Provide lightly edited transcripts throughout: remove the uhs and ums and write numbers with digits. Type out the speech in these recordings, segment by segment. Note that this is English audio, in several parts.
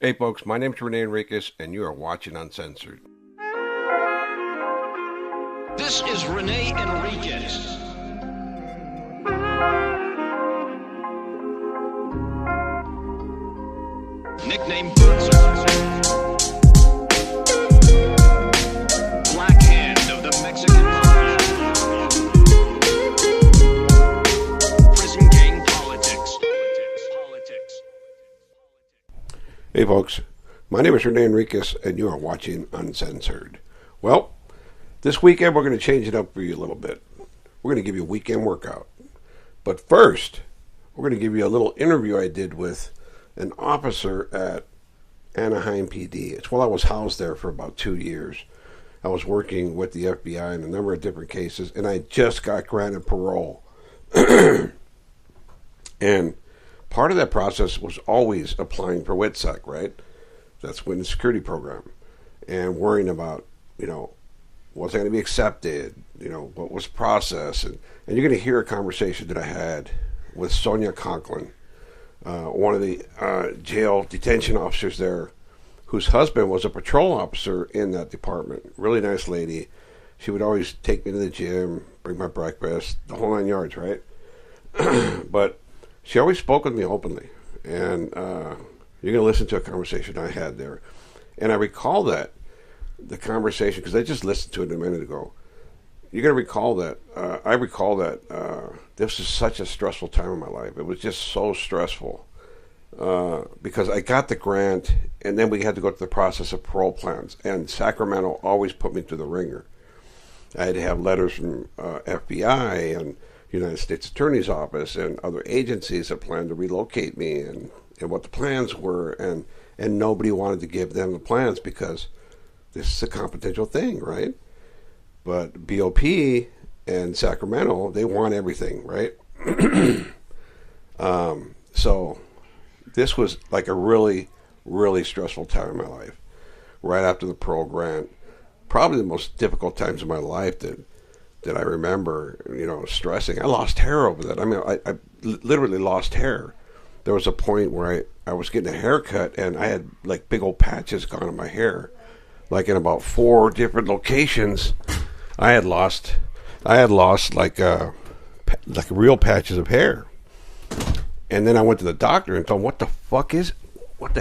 Hey folks, my name is RENE ENRIQUEZ and you are watching Uncensored. This is RENE ENRIQUEZ. Nickname Bootser. Black Hand of the Mexican Mafia. Prison gang politics. Hey folks, my name is RENE ENRIQUEZ and you are watching Uncensored. Well, this weekend we're going to change it up for you a little bit. We're going to give you a weekend workout. But first, we're going to give you a little interview I did with an officer at Anaheim PD. It's while I was housed there for about 2 years. I was working with the FBI in a number of different cases, and I just got granted parole. And part of that process was always applying for WITSEC, right? That's Witness Security Program. And worrying about, was I going to be accepted? What was the process? And you're going to hear a conversation that I had with Sonia Conklin, one of the jail detention officers there, whose husband was a patrol officer in that department. Really nice lady. She would always take me to the gym, bring my breakfast, the whole 9 yards, right? But she always spoke with me openly. And you're going to listen to a conversation I had there. And I recall the conversation, because I just listened to it a minute ago. You're going to recall that, I recall that this was such a stressful time in my life. It was just so stressful because I got the grant, and then we had to go through the process of parole plans. And Sacramento always put me through the ringer. I had to have letters from FBI and United States Attorney's Office and other agencies that planned to relocate me and what the plans were. And nobody wanted to give them the plans because this is a confidential thing, right? But BOP and Sacramento, they want everything, right? So this was like a really, really stressful time in my life. Right after the parole grant, probably the most difficult times of my life that I remember, stressing. I lost hair over that. I mean, I literally lost hair. There was a point where I was getting a haircut and I had like big old patches gone in my hair. Like in about 4 different locations, I had lost like real patches of hair. And then I went to the doctor and told him, what the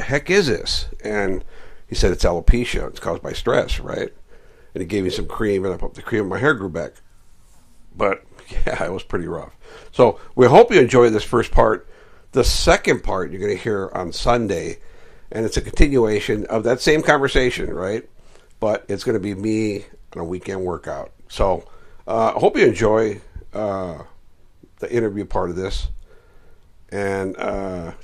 heck is this? And he said, it's alopecia. It's caused by stress, right? And he gave me some cream, and I put the cream, and my hair grew back. But yeah, it was pretty rough. So we hope you enjoy this first part. The second part you're going to hear on Sunday, and it's a continuation of that same conversation, right? But it's going to be me on a weekend workout. So I hope you enjoy the interview part of this. And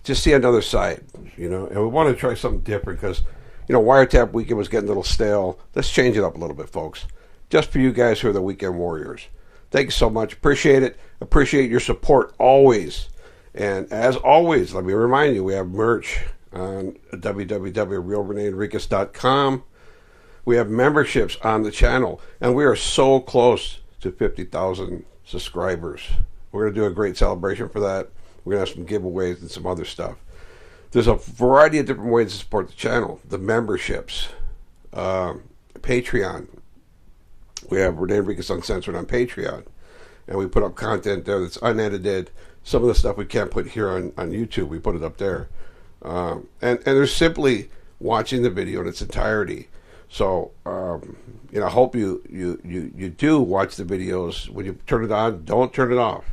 just see another side, And we want to try something different because, Wiretap Weekend was getting a little stale. Let's change it up a little bit, folks. Just for you guys who are the weekend warriors. Thank you so much. Appreciate it. Appreciate your support always. And as always, let me remind you, we have merch on www.realreneenriquez.com. We have memberships on the channel, and we are so close to 50,000 subscribers. We're going to do a great celebration for that. We're going to have some giveaways and some other stuff. There's a variety of different ways to support the channel. The memberships, Patreon. We have RENE ENRIQUEZ Uncensored on Patreon, and we put up content there that's unedited. Some of the stuff we can't put here on YouTube, we put it up there. And there's simply watching the video in its entirety. So, I hope you do watch the videos. When you turn it on, don't turn it off.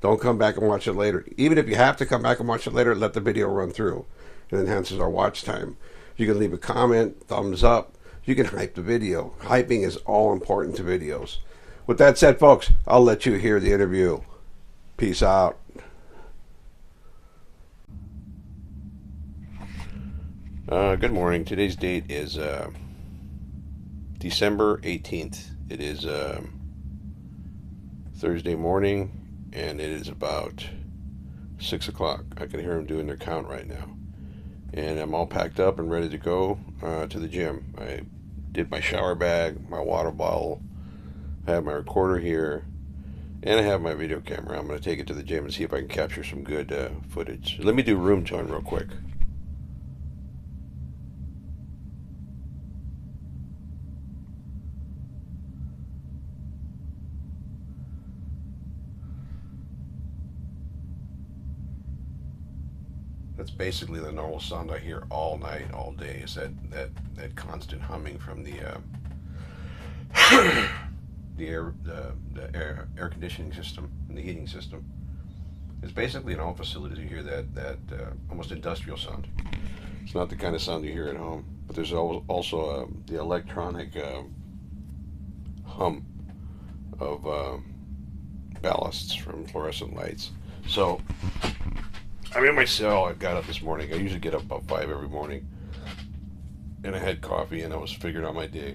Don't come back and watch it later. Even if you have to come back and watch it later, let the video run through. It enhances our watch time. You can leave a comment, thumbs up. You can hype the video. Hyping is all important to videos. With that said, folks, I'll let you hear the interview. Peace out. Good morning. Today's date is December 18th. It is Thursday morning, and it is about 6 o'clock. I can hear them doing their count right now. And I'm all packed up and ready to go to the gym. I did my shower bag, my water bottle. I have my recorder here, and I have my video camera. I'm going to take it to the gym and see if I can capture some good footage. Let me do room tone real quick. That's basically the normal sound I hear all night, all day. Is that constant humming from the air conditioning system and the heating system. It's basically in all facilities you hear that almost industrial sound. It's not the kind of sound you hear at home, but there's also the electronic hum of ballasts from fluorescent lights. So I'm in my cell. I got up this morning. I usually get up about 5 every morning, and I had coffee and I was figuring out my day.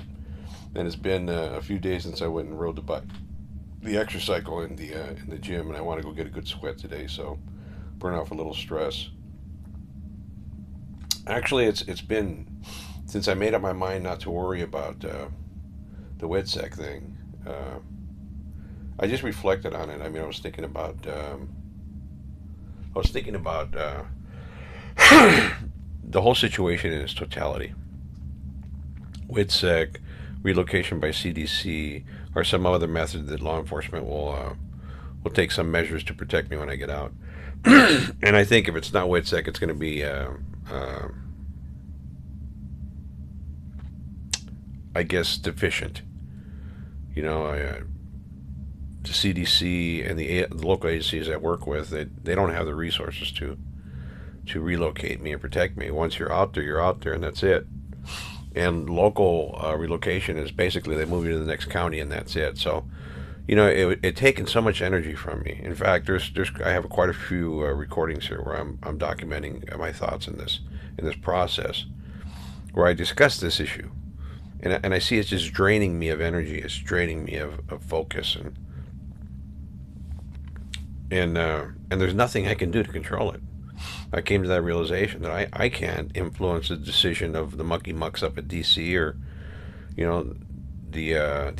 And it's been a few days since I went and rode the exercise cycle in the gym, and I want to go get a good sweat today, so burn off a little stress. Actually, it's been since I made up my mind not to worry about the WITSEC thing. I just reflected on it. I mean, I was thinking about the whole situation in its totality. WITSEC, relocation by CDC, or some other method that law enforcement will take some measures to protect me when I get out. And I think if it's not WITSEC, it's going to be, I guess, deficient. You know, the CDC and the local agencies I work with, they don't have the resources to relocate me and protect me. Once you're out there, and that's it. And local relocation is basically they move you to the next county and that's it. So, you know, it taken so much energy from me. In fact, I have quite a few recordings here where I'm documenting my thoughts in this process, where I discuss this issue, and I see it's just draining me of energy. It's draining me of focus, and there's nothing I can do to control it. I came to that realization that I can't influence the decision of the mucky mucks up at DC, or, you know, the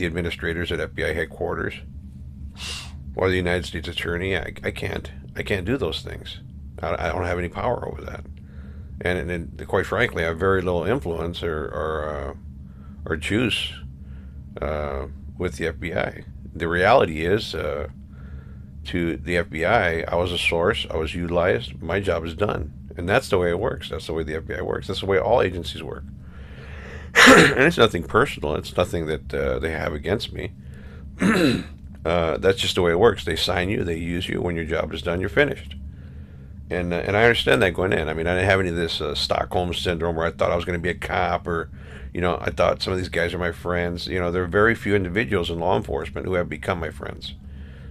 administrators at FBI headquarters, or the United States Attorney. I can't do those things. I don't have any power over that, and quite frankly, I have very little influence or juice with the FBI. The reality is, to the FBI, I was a source, I was utilized, my job is done. And that's the way it works. That's the way the FBI works. That's the way all agencies work. And it's nothing personal. It's nothing that they have against me. That's just the way it works. They sign you, they use you. When your job is done, you're finished. And I understand that going in. I mean, I didn't have any of this Stockholm syndrome where I thought I was going to be a cop, or, you know, I thought some of these guys are my friends. You know, there are very few individuals in law enforcement who have become my friends.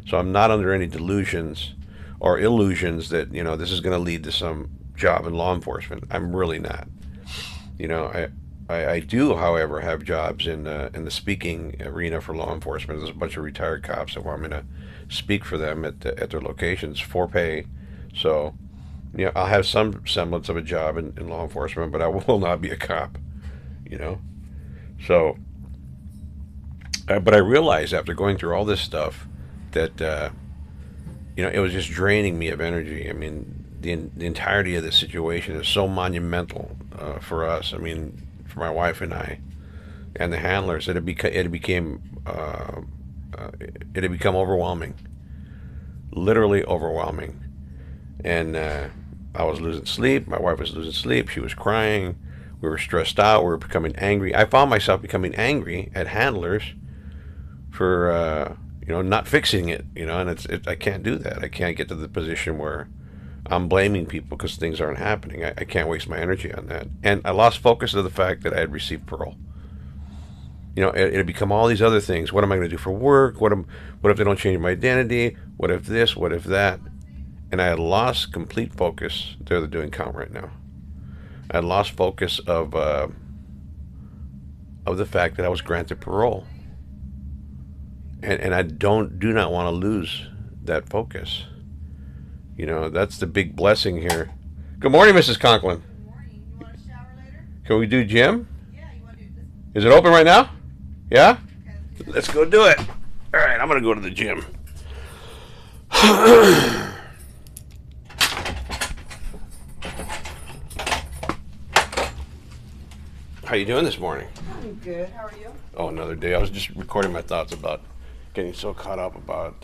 So I'm not under any delusions or illusions that, you know, this is going to lead to some job in law enforcement. I'm really not. You know, I do, however, have jobs in the speaking arena for law enforcement. There's a bunch of retired cops that want me to speak for them at their locations for pay. So, you know, I'll have some semblance of a job in law enforcement, but I will not be a cop, you know. So, but I realized after going through all this stuff that, you know, it was just draining me of energy. I mean, the entirety of this situation is so monumental for us. I mean, for my wife and I, and the handlers, it had become overwhelming, literally overwhelming. And I was losing sleep. My wife was losing sleep. She was crying. We were stressed out. We were becoming angry. I found myself becoming angry at handlers for you know, not fixing it, you know, and I can't do that. I can't get to the position where I'm blaming people because things aren't happening. I can't waste my energy on that. And I lost focus of the fact that I had received parole. You know, it had become all these other things. What am I going to do for work? What if they don't change my identity? What if this? What if that? And I had lost complete focus. They're doing count right now. I had lost focus of the fact that I was granted parole. And I do not want to lose that focus. You know, that's the big blessing here. Good morning, Mrs. Conklin. Good morning. You want to shower later? Can we do gym? Yeah, you want to do this? Is it open right now? Yeah? Okay. Let's go do it. All right, I'm going to go to the gym. How you doing this morning? I'm good. How are you? Oh, another day. I was just recording my thoughts about getting so caught up about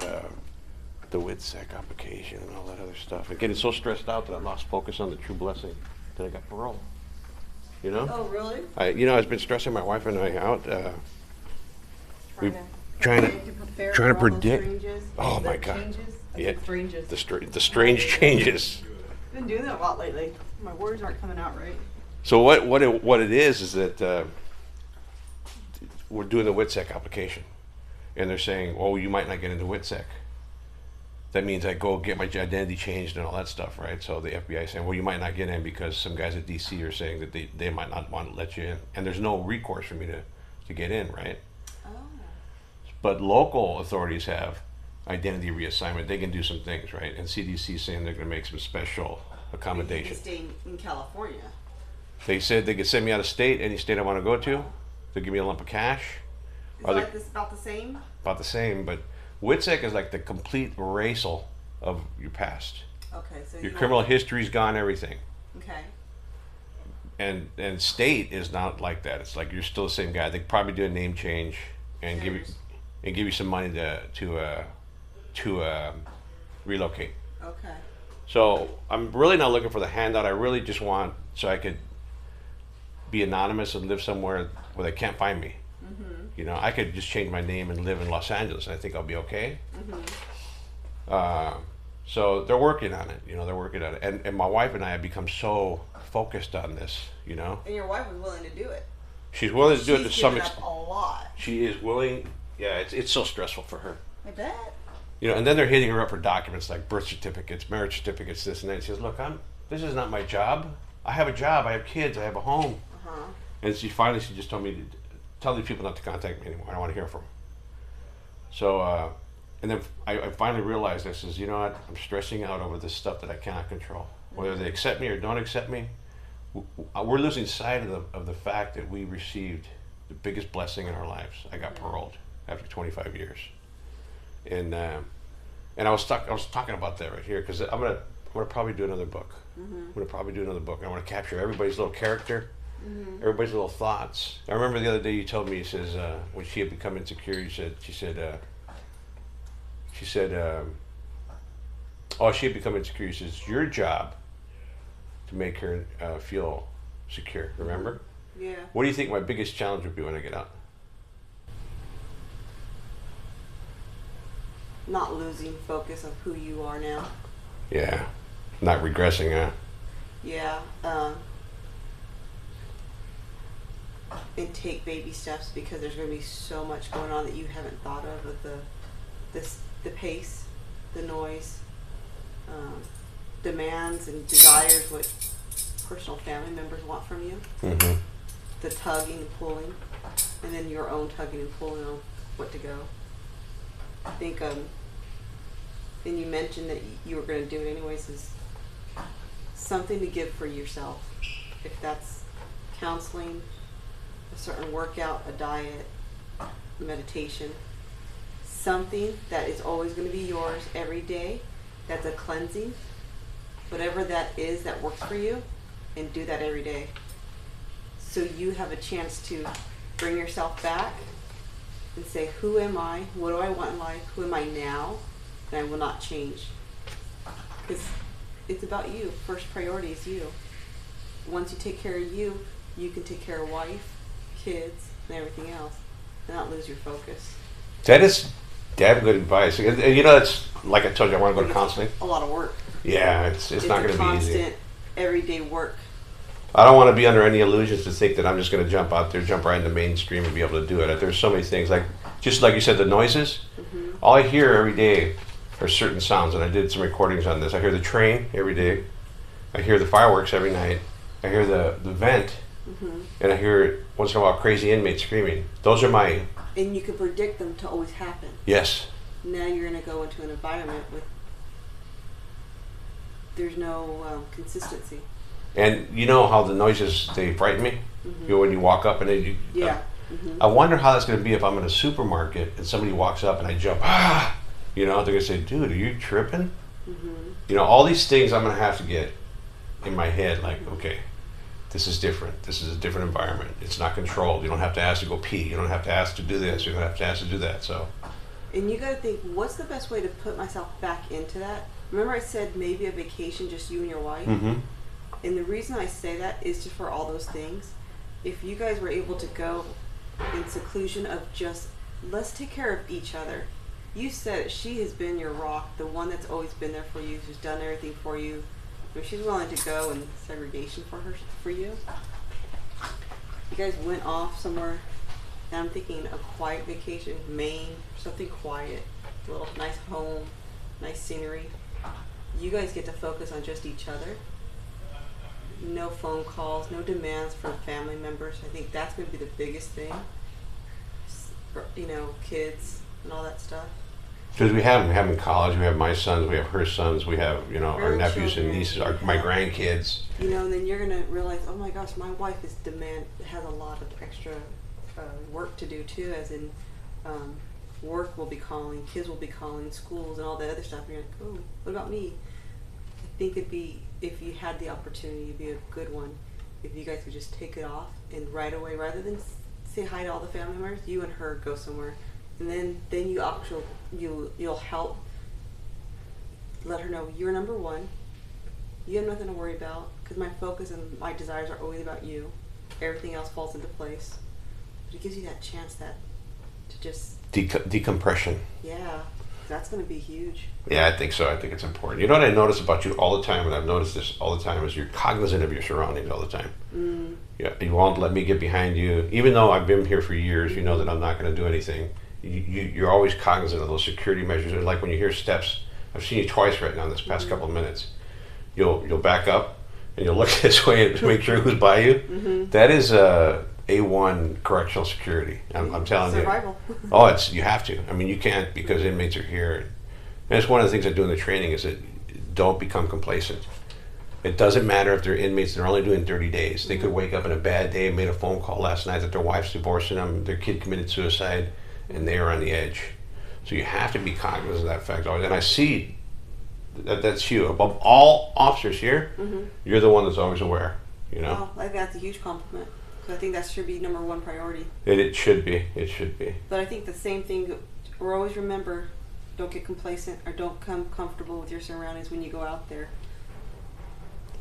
the WITSEC application and all that other stuff, and getting so stressed out that I lost focus on the true blessing that I got parole. You know? Oh, really? I've been stressing my wife and I out. We Trying trying to prepare trying to for all those predict. changes. Oh my The God! Changes? I Yeah, said stranges. the strange changes. I've been doing that a lot lately. My words aren't coming out right. So what it is that we're doing the WITSEC application, and they're saying, "Oh, you might not get into WITSEC." That means I go get my identity changed and all that stuff, right? So the FBI is saying, "Well, you might not get in because some guys at DC are saying that they might not want to let you in, and there's no recourse for me to get in, right?" Oh. But local authorities have identity reassignment. They can do some things, right? And CDC is saying they're going to make some special accommodations. Stay in California. They said they could send me out of state, any state I want to go to. They'll give me a lump of cash. Is Are they- like this about the same? About the same, but WITSEC is like the complete erasal of your past. Okay, so Your you criminal history's gone, everything. Okay. And state is not like that. It's like you're still the same guy. They could probably do a name change and give you some money to relocate. Okay. So I'm really not looking for the handout. I really just want so I could be anonymous and live somewhere where they can't find me. Mm-hmm. You know, I could just change my name and live in Los Angeles, and I think I'll be okay. Mm-hmm. So they're working on it. You know, they're working on it. And my wife and I have become so focused on this. You know, And your wife was willing to do it. she's willing to do it to She's some given extent. up a lot. She is willing. Yeah, it's so stressful for her. I bet. You know, and then they're hitting her up for documents like birth certificates, marriage certificates, this and that. She says, "Look, this is not my job. I have a job. I have kids. I have a home." Uh-huh. And she just told me to tell these people not to contact me anymore. I don't want to hear from them. So, and then I finally realized I says, you know what? I'm stressing out over this stuff that I cannot control. Whether they accept me or don't accept me, we're losing sight of the fact that we received the biggest blessing in our lives. I got paroled after 25 years. And I was talking about that right here because I'm gonna probably do another book. I'm gonna probably do another book. I want to capture everybody's little character, everybody's little thoughts. I remember the other day you told me, you says when she had become insecure, she said oh, she had become insecure. She says it's your job to make her feel secure. Remember? Yeah. What do you think my biggest challenge would be when I get out? Not losing focus of who you are now. Yeah, not regressing, huh? Yeah. And take baby steps because there's going to be so much going on that you haven't thought of with the pace, the noise, demands and desires, what personal family members want from you, Mm-hmm. the tugging and pulling, and then your own tugging and pulling on what to go. I think, and you mentioned that you were going to do it anyways, is something to give for yourself. If that's counseling, a certain workout, a diet, meditation, something that is always going to be yours every day, that's a cleansing, whatever that is that works for you, and do that every day. So you have a chance to bring yourself back and say, who am I? What do I want in life? Who am I now? And I will not change. Because it's about you. First priority is you. Once you take care of you, you can take care of wife, kids, and everything else, and not lose your focus. That is damn good advice. And you know, it's like I told you, I want to go to It's counseling. a lot of work. Yeah, it's not going to be easy. Constant, everyday work. I don't want to be under any illusions to think that I'm just going to jump out there, jump right in the mainstream and be able to do it. There's so many things, like just like you said, the noises. Mm-hmm. All I hear every day are certain sounds, and I did some recordings on this. I hear the train every day. I hear the fireworks every night. I hear the vent, Mm-hmm. and I hear once in a while crazy inmates screaming. Those are my And you can predict them to always happen. yes. Now you're going to go into an environment with there's no consistency. And you know how the noises, they frighten me? Mm-hmm. You know, when you walk up and then Yeah. Mm-hmm. I wonder how that's going to be if I'm in a supermarket and somebody walks up and I jump, you know, they're going to say, dude, are you tripping? Mm-hmm. You know, all these things I'm going to have to get in my head, like, okay, this is different. This is a different environment. It's not controlled. You don't have to ask to go pee. You don't have to ask to do this. You don't have to ask to do that. So And you got to think, what's the best way to put myself back into that? Remember I said maybe a vacation, just you and your wife? Mm-hmm. And the reason I say that is just for all those things. If you guys were able to go in seclusion of just, let's take care of each other. You said it, she has been your rock, the one that's always been there for you, who's done everything for you. If she's willing to go in segregation for you. You guys went off somewhere, and I'm thinking a quiet vacation, Maine, something quiet, a little nice home, nice scenery. You guys get to focus on just each other. No phone calls, no demands from family members. I think that's going to be the biggest thing. You know, kids and all that stuff. Because we have in college, we have my sons, we have her sons, we have, you know, our nephews and nieces, my grandkids. You know, and then you're going to realize, oh my gosh, my wife has a lot of extra work to do too, as in work will be calling, kids will be calling, schools and all that other stuff. And you're like, oh, what about me? I think it'd be, if you had the opportunity, it'd be a good one if you guys could just take it off and right away, rather than say hi to all the family members, you and her go somewhere. And then you'll help let her know you're number one. You have nothing to worry about, because my focus and my desires are always about you. Everything else falls into place. But it gives you that chance to just Decompression. Yeah, that's going to be huge. Yeah, I think so. I think it's important. You know what I notice about you all the time, and I've noticed this all the time, is you're cognizant of your surroundings all the time. Yeah, you won't let me get behind you. Even though I've been here for years, you know that I'm not going to do anything. You're always cognizant of those security measures. And like when you hear steps, I've seen you twice right now in this past couple of minutes. You'll back up and you'll look this way to make sure who's by you. That is A1 correctional security. I'm telling Survival. you. Oh, you have to. I mean, you can't, because inmates are here. And it's one of the things I do in the training is that don't become complacent. It doesn't matter if they're inmates, they're only doing 30 days. They could wake up in a bad day, made a phone call last night that their wife's divorcing them, their kid committed suicide, and they are on the edge. So you have to be cognizant of that fact always. And I see that's you. Above all officers here, you're the one that's always aware, you know? Well, I think that's a huge compliment. So I think that should be number one priority. It should be. It should be. But I think the same thing, or always remember, don't get complacent or don't come comfortable with your surroundings when you go out there.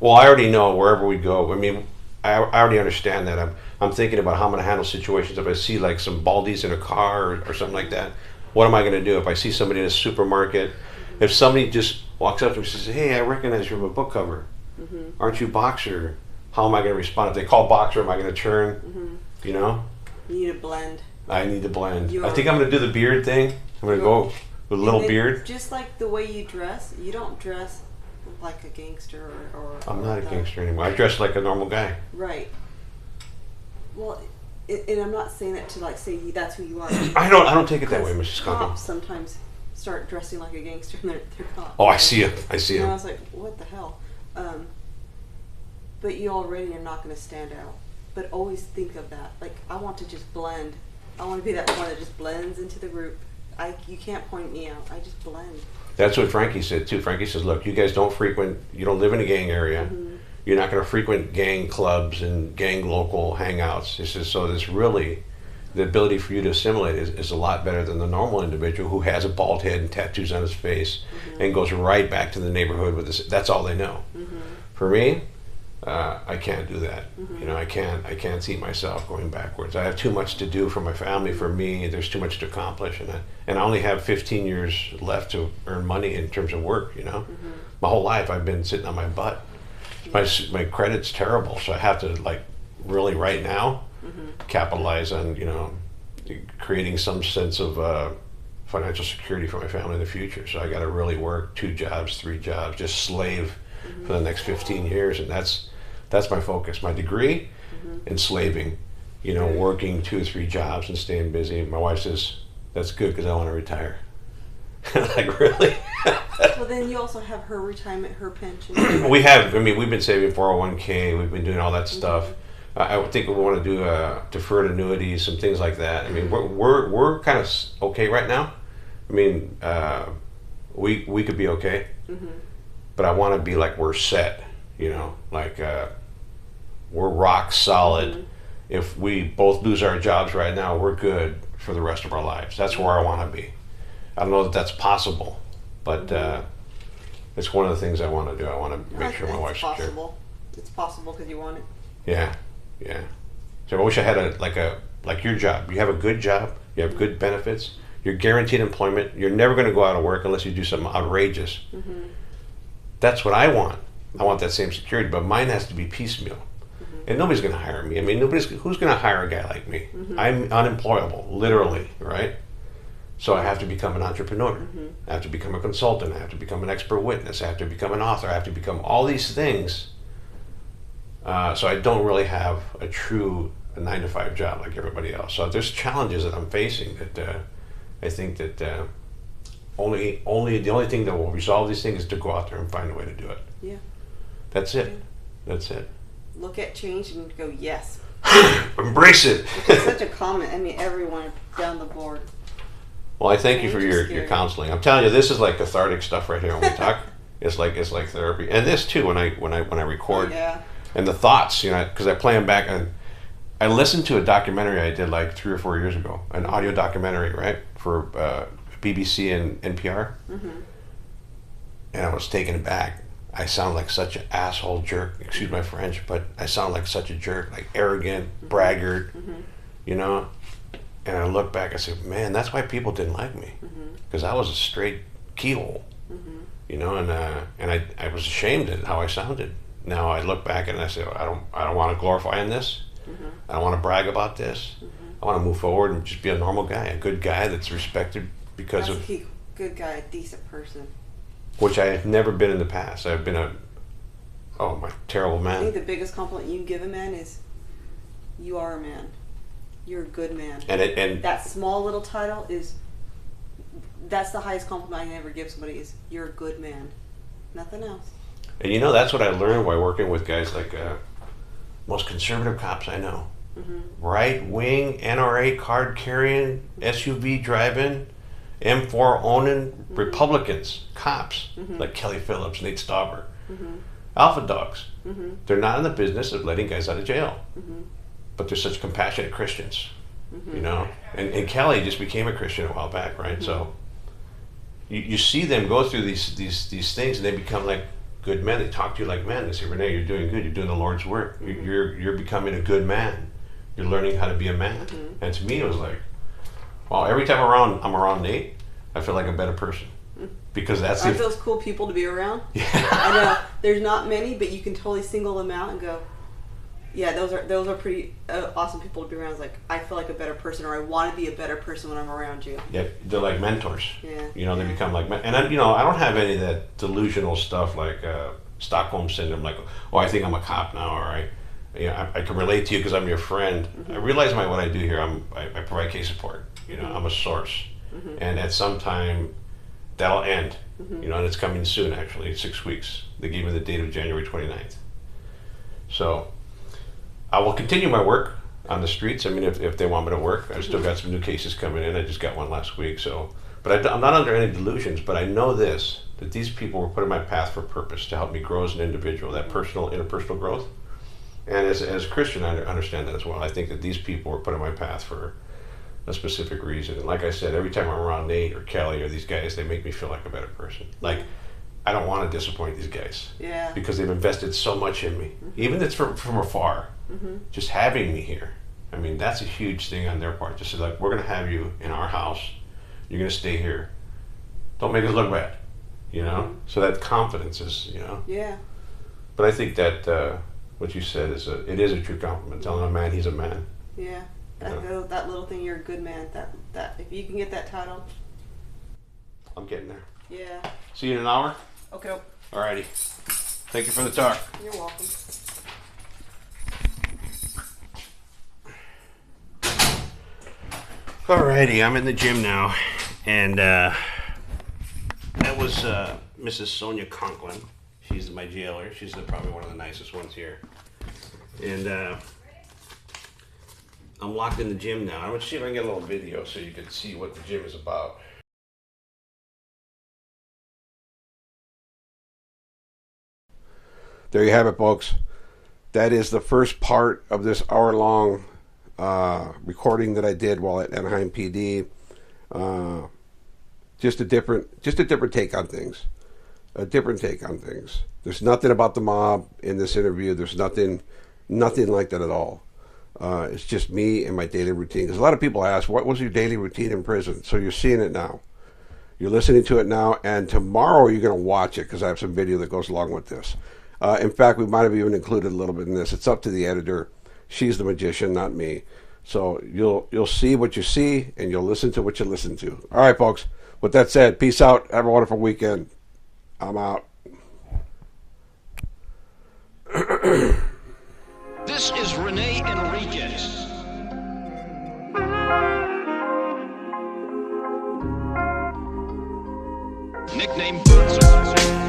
Well, I already know wherever we go. I mean, I already understand that. I'm thinking about how I'm going to handle situations if I see like some baldies in a car or something like that. What am I going to do if I see somebody in a supermarket? If somebody just walks up to me and says, "Hey, I recognize you from a book cover. Aren't you Boxer?" How am I going to respond? If they call Boxer, am I going to turn? You know? You need to blend. I need to blend. I think I'm going to do the beard thing. I'm going to go with a little beard. Just like the way you dress, you don't dress like a gangster or I'm not a gangster anymore. I dress like a normal guy. Right. Well, and I'm not saying that to like say that's who you are. I don't take it that way, Mrs. Cochran. Cops sometimes start dressing like a gangster and they're cops. Oh, I see him. I see him. And I was like, what the hell? But you already are not going to stand out. But always think of that. Like, I want to just blend. I want to be that one that just blends into the group. You can't point me out. I just blend. That's what Frankie said too. Frankie says, look, you guys don't live in a gang area. You're not going to frequent gang clubs and gang local hangouts. He says, so this really, the ability for you to assimilate is a lot better than the normal individual who has a bald head and tattoos on his face and goes right back to the neighborhood with this. That's all they know. For me, I can't do that. You know, I can't see myself going backwards. I have too much to do for my family, for me. There's too much to accomplish, and I only have 15 years left to earn money in terms of work. You know, my whole life I've been sitting on my butt. My credit's terrible, so I have to like really right now capitalize on creating some sense of financial security for my family in the future. So I got to really work 2 jobs, 3 jobs, just slave for the next 15 years, and that's my focus. My degree, enslaving, working 2 or 3 jobs and staying busy. My wife says, that's good because I want to retire. Like, really? Well, then you also have her retirement, her pension. We've been saving 401k, we've been doing all that stuff. I think we want to do deferred annuities, some things like that. I mean, we're kind of okay right now. I mean, we could be okay. But I want to be like we're set, like we're rock solid. If we both lose our jobs right now, we're good for the rest of our lives. That's where I want to be. I don't know that that's possible, but it's one of the things I want to do. I want to make sure my wife's secure. Possible. It's possible because you want it. Yeah, yeah. So I wish I had like your job. You have a good job. You have good benefits. You're guaranteed employment. You're never going to go out of work unless you do something outrageous. Mm-hmm. That's what I want. I want that same security, but mine has to be piecemeal. Mm-hmm. And nobody's going to hire me. I mean, who's going to hire a guy like me? Mm-hmm. I'm unemployable, literally, right? So I have to become an entrepreneur. Mm-hmm. I have to become a consultant. I have to become an expert witness. I have to become an author. I have to become all these things. So I don't really have a true 9-to-5 job like everybody else. So there's challenges that I'm facing that I think that the only thing that will resolve these things is to go out there and find a way to do it. Yeah. That's it. That's it. Look at change and go, yes. Embrace it. It's such a comment. I mean, everyone down the board. Well, I thank you for your counseling. I'm telling you, this is like cathartic stuff right here when we talk. It's like therapy, and this too when I record. Yeah. And the thoughts, because I play them back. And I listened to a documentary I did like 3 or 4 years ago, an audio documentary, right, for BBC and NPR. Mm-hmm. And I was taken aback. I sound like such an asshole jerk. Excuse my French, but I sound like such a jerk, like arrogant, braggart, And I look back, I say, man, that's why people didn't like me, because I was a straight keyhole, And I was ashamed at how I sounded. Now I look back and I say, I don't want to glorify in this. I don't want to brag about this. I want to move forward and just be a normal guy, a good guy that's respected because that's a good guy, a decent person. Which I have never been in the past. I've been my terrible man. I think the biggest compliment you can give a man is, you are a man. You're a good man. And that small little title that's the highest compliment I can ever give somebody is, you're a good man. Nothing else. And that's what I learned while working with guys like most conservative cops I know. Right-wing, NRA card-carrying, SUV driving, M4 owning Republicans, cops, like Kelly Phillips, Nate Stauber, alpha dogs. They're not in the business of letting guys out of jail. But they're such compassionate Christians, And Kelly just became a Christian a while back, right? So you see them go through these things, and they become like good men. They talk to you like men. They say, Rene, you're doing good. You're doing the Lord's work. You're becoming a good man. You're learning how to be a man. And to me, it was like, well, every time I'm around Nate, I feel like a better person. Because aren't those cool people to be around? Yeah. I know there's not many, but you can totally single them out and go, yeah, those are pretty awesome people to be around. It's like, I feel like a better person, or I want to be a better person when I'm around you. Yeah, they're like mentors. Yeah. They become like, and I don't have any of that delusional stuff like Stockholm syndrome, like, oh, I think I'm a cop now, or I can relate to you because I'm your friend. I realize what I do here. I provide case support. I'm a source, and at some time that'll end. And it's coming soon. Actually, 6 weeks. They gave me the date of January 29th. So I will continue my work on the streets. I mean, if they want me to work, I've still got some new cases coming in. I just got one last week. So, but I'm not under any delusions. But I know that these people were put in my path for purpose to help me grow as an individual, that interpersonal growth. And as a Christian, I understand that as well. I think that these people were put in my path for a specific reason. And like I said, every time I'm around Nate or Kelly or these guys, they make me feel like a better person. Like, I don't want to disappoint these guys. Yeah. Because they've invested so much in me. Even if it's from afar. Just having me here. I mean, that's a huge thing on their part. Just like, we're going to have you in our house. You're going to stay here. Don't make us look bad. So that confidence is, Yeah. But I think that what you said it is a true compliment. Telling a man he's a man. Yeah. That little thing, you're a good man. That if you can get that title, I'm getting there. Yeah. See you in an hour? Okay. Alrighty. Thank you for the talk. You're welcome. Alrighty, I'm in the gym now, and that was Mrs. Sonia Conklin. She's my jailer. She's probably one of the nicest ones here. And I'm locked in the gym now. I'm going to see if I can get a little video so you can see what the gym is about. There you have it, folks. That is the first part of this hour-long recording that I did while at Anaheim PD. just a different take on things. A different take on things. There's nothing about the mob in this interview. There's nothing like that at all. It's just me and my daily routine. Because a lot of people ask, what was your daily routine in prison? So you're seeing it now. You're listening to it now, and tomorrow you're going to watch it because I have some video that goes along with this. In fact, we might have even included a little bit in this. It's up to the editor. She's the magician, not me. So you'll see what you see, and you'll listen to what you listen to. All right, folks. With that said, peace out. Have a wonderful weekend. I'm out. This is RENE ENRIQUEZ. Nickname Bootser.